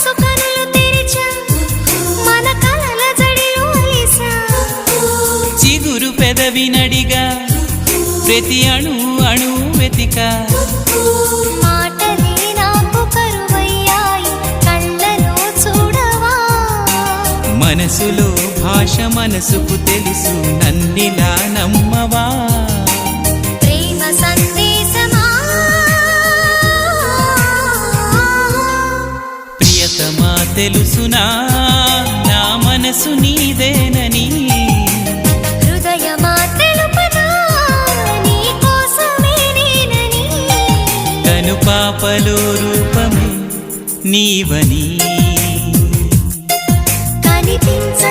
మనసు కనులు తెరిచా మన కలల జడిలో అలిసా చిగురు పెదవి నడిగా ప్రతి అణు అణు వెతిక మాటలే నాకు కరువయ్యాయి కళ్ళలో చూడవా మనసులో భాష మనసుకు తెలుసు నన్నిలా నమ్మవా ప్రేమ సందేశమా ప్రియతమా తెలుసునా నా మనసు నీదేనని హృదయమా తెలుపనా నీ కోసమే నేనని కను పాపలో రూపమే నీవని కనిపించ